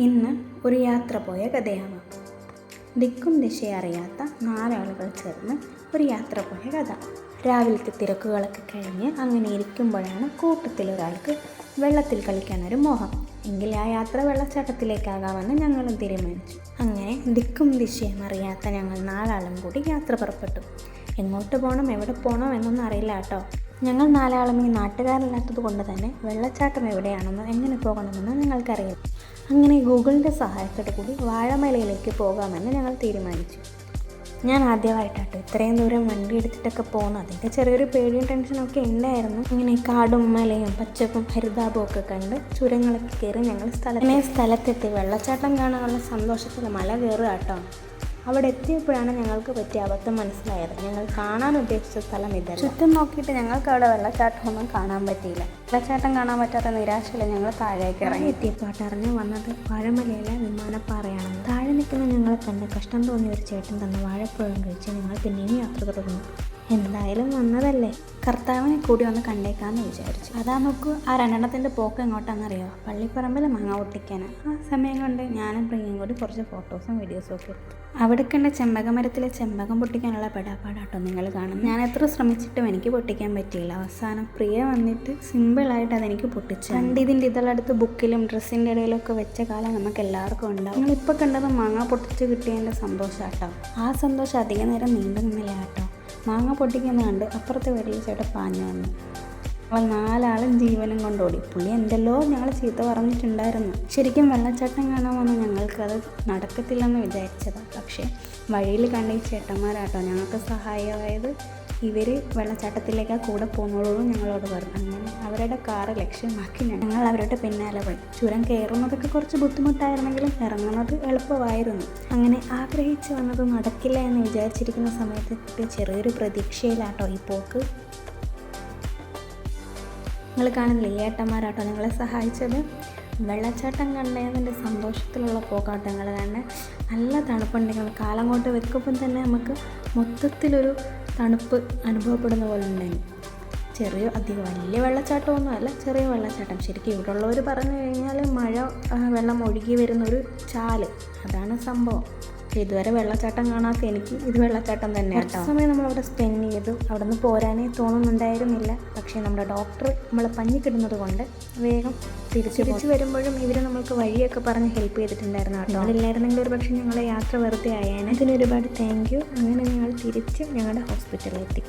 ഇന്ന് ഒരു യാത്ര പോയ കഥയാവാം. ദിക്കും ദിശയും അറിയാത്ത നാലാളുകൾ ചേർന്ന് ഒരു യാത്ര പോയ കഥ. രാവിലത്തെ തിരക്കുകളൊക്കെ കഴിഞ്ഞ് അങ്ങനെ ഇരിക്കുമ്പോഴാണ് കൂട്ടത്തിലൊരാൾക്ക് വെള്ളത്തിൽ കളിക്കാനൊരു മോഹം. എങ്കിൽ ആ യാത്ര വെള്ളച്ചാട്ടത്തിലേക്കാകാമെന്ന് ഞങ്ങളും തീരുമാനിച്ചു. അങ്ങനെ ദിക്കും ദിശയും അറിയാത്ത ഞങ്ങൾ നാലാളും കൂടി യാത്ര പുറപ്പെട്ടു. എങ്ങോട്ട് പോകണം, എവിടെ പോകണം എന്നൊന്നും അറിയില്ല കേട്ടോ. ഞങ്ങൾ നാലാളും ഈ നാട്ടുകാരല്ലാത്തത് കൊണ്ട് തന്നെ വെള്ളച്ചാട്ടം എവിടെയാണെന്നോ എങ്ങനെ പോകണമെന്നോ ഞങ്ങൾക്കറിയില്ല. അങ്ങനെ ഗൂഗിളിൻ്റെ സഹായത്തോടു കൂടി വാഴമലയിലേക്ക് പോകാമെന്ന് ഞങ്ങൾ തീരുമാനിച്ചു. ഞാൻ ആദ്യമായിട്ടാട്ടോ ഇത്രയും ദൂരം വണ്ടി എടുത്തിട്ടൊക്കെ പോകുന്നു. അതിൻ്റെ ചെറിയൊരു പേടിയും ടെൻഷനൊക്കെ ഉണ്ടായിരുന്നു. ഇങ്ങനെ കാടും മലയും പച്ചപ്പും ഹരിതാപവും ഒക്കെ കണ്ട് ചുരങ്ങളൊക്കെ കയറി ഞങ്ങൾ സ്ഥലത്തെത്തി. വെള്ളച്ചാട്ടം കാണാനുള്ള സന്തോഷത്തിൽ മല കയറുക കേട്ടോ. അവിടെ എത്തിയപ്പോഴാണ് ഞങ്ങൾക്ക് പറ്റിയ അബദ്ധം മനസ്സിലായത്. ഞങ്ങൾ കാണാൻ ഉദ്ദേശിച്ച സ്ഥലം ഇതല്ല. ചുറ്റും നോക്കിയിട്ട് ഞങ്ങൾക്ക് അവിടെ വെള്ളച്ചാട്ടമൊന്നും കാണാൻ പറ്റിയില്ല. വെള്ളച്ചാട്ടം കാണാൻ പറ്റാത്ത നിരാശയിൽ ഞങ്ങൾ താഴേക്ക് ഇറങ്ങി. എത്തിയപ്പോട്ടറിഞ്ഞ് വന്നത് വാഴമലയിലെ വിമാനപ്പാറയാണെന്ന്. താഴെ നിൽക്കുന്ന ഞങ്ങളെ കണ്ട് കഷ്ടം തോന്നിയ ഒരു ചേട്ടൻ തന്ന വാഴപ്പഴം കഴിച്ച് ഞങ്ങൾ പിന്നെയും യാത്ര തുടർന്നു. എന്തായാലും വന്നതല്ലേ, കർത്താവിനെ കൂടി ഒന്ന് കണ്ടേക്കാമെന്ന് വിചാരിച്ചു. അതാ നോക്കൂ, ആ രണ്ടെണ്ണത്തിൻ്റെ പോക്ക് എങ്ങോട്ടാണെന്നറിയോ? പള്ളിപ്പറമ്പിൽ മാങ്ങ പൊട്ടിക്കാനാണ്. ആ സമയം കൊണ്ട് ഞാനും പ്രിയയും കൂടി കുറച്ച് ഫോട്ടോസും വീഡിയോസും ഒക്കെ എടുത്തു. അവിടെ കണ്ട ചെമ്പകമരത്തിലെ ചെമ്പകം പൊട്ടിക്കാനുള്ള പെടാപ്പാടാട്ടോ നിങ്ങൾ കാണുന്നത്. ഞാൻ എത്ര ശ്രമിച്ചിട്ടും എനിക്ക് പൊട്ടിക്കാൻ പറ്റിയില്ല. അവസാനം പ്രിയ വന്നിട്ട് സിമ്പിളായിട്ട് അതെനിക്ക് പൊട്ടിച്ചു. ഇതിൻ്റെ ഇതളടുത്ത് ബുക്കിലും ഡ്രസ്സിൻ്റെ ഇടയിലൊക്കെ വെച്ച കാലം നമുക്ക് എല്ലാവർക്കും ഉണ്ടാവും. നിങ്ങളിപ്പോൾ കണ്ടത് മാങ്ങ പൊട്ടിച്ച് കിട്ടിയതിൻ്റെ സന്തോഷമാട്ടോ. ആ സന്തോഷം അധികം നേരം നീണ്ടു നിന്നില്ല കേട്ടോ. മാങ്ങ പൊട്ടിക്കുന്ന കണ്ട് അപ്പുറത്തെ വീട്ടിൽ ചേട്ടൻ പാഞ്ഞു വന്നു. ഞങ്ങൾ നാലാളും ജീവനും കൊണ്ടോടി. പുള്ളി എന്തെല്ലോ ഞങ്ങൾ ചീത്ത പറഞ്ഞിട്ടുണ്ടായിരുന്നു. ശരിക്കും വെള്ളച്ചാട്ടം കാണാൻ വന്ന് ഞങ്ങൾക്കത് നടക്കത്തില്ലെന്ന് വിചാരിച്ചതാണ്. പക്ഷേ വഴിയിൽ കണ്ട ഈ ചേട്ടന്മാരാട്ടോ ഞങ്ങൾക്ക് സഹായമായത്. ഇവർ വെള്ളച്ചാട്ടത്തിലേക്ക് കൂടെ പോകുന്നതോടു ഞങ്ങളോട് പറഞ്ഞു. അങ്ങനെ അവരുടെ കാറ് ലക്ഷ്യമാക്കി ഞങ്ങൾ അവരുടെ പിന്നാലെ പോയി. ചുരം കയറുന്നതൊക്കെ കുറച്ച് ബുദ്ധിമുട്ടായിരുന്നെങ്കിലും ഇറങ്ങുന്നത് എളുപ്പമായിരുന്നു. അങ്ങനെ ആഗ്രഹിച്ച് വന്നത് നടക്കില്ല എന്ന് വിചാരിച്ചിരിക്കുന്ന സമയത്ത് കിട്ടിയ ചെറിയൊരു പ്രതീക്ഷയിലാട്ടോ ഈ പോക്ക്. നിങ്ങൾ കാണുന്നില്ല, ഈ ഏട്ടന്മാരാട്ടോ ഞങ്ങളെ സഹായിച്ചത്. വെള്ളച്ചാട്ടം കണ്ടതിൻ്റെ സന്തോഷത്തിലുള്ള പോക്കാട്ടങ്ങൾ കാണാൻ നല്ല തണുപ്പുണ്ടെങ്കിൽ കാലം കൊണ്ട് വെക്കുമ്പം തന്നെ നമുക്ക് മൊത്തത്തിലൊരു തണുപ്പ് അനുഭവപ്പെടുന്ന പോലെ ഉണ്ടായിരുന്നു. അധികം വലിയ വെള്ളച്ചാട്ടമൊന്നും അല്ല, ചെറിയ വെള്ളച്ചാട്ടം. ശരിക്കും ഇവിടെ ഉള്ളവർ പറഞ്ഞു കഴിഞ്ഞാൽ മഴ വെള്ളം ഒഴുകി വരുന്നൊരു ചാല്, അതാണ് സംഭവം. ഇതുവരെ വെള്ളച്ചാട്ടം കാണാത്ത എനിക്ക് ഇത് വെള്ളച്ചാട്ടം തന്നെ. കുറച്ച് സമയം നമ്മളവിടെ സ്പെൻഡ് ചെയ്തു. അവിടെ നിന്ന് പോരാനേ തോന്നുന്നുണ്ടായിരുന്നില്ല. പക്ഷേ നമ്മുടെ ഡോക്ടർ നമ്മളെ പഞ്ഞിക്കിടുന്നത് കൊണ്ട് വേഗം തിരിച്ചു വരുമ്പോഴും ഇവർ നമ്മൾക്ക് വഴിയൊക്കെ പറഞ്ഞ് ഹെൽപ്പ് ചെയ്തിട്ടുണ്ടായിരുന്നു കേട്ടോ. അതില്ലായിരുന്നെങ്കിൽ ഒരു പക്ഷേ ഞങ്ങളെ യാത്ര വെറുതെ ആയേനെ. അതിനൊരുപാട് താങ്ക് യു. അങ്ങനെ ഞങ്ങൾ തിരിച്ച് ഞങ്ങളുടെ ഹോസ്പിറ്റലിൽ എത്തി.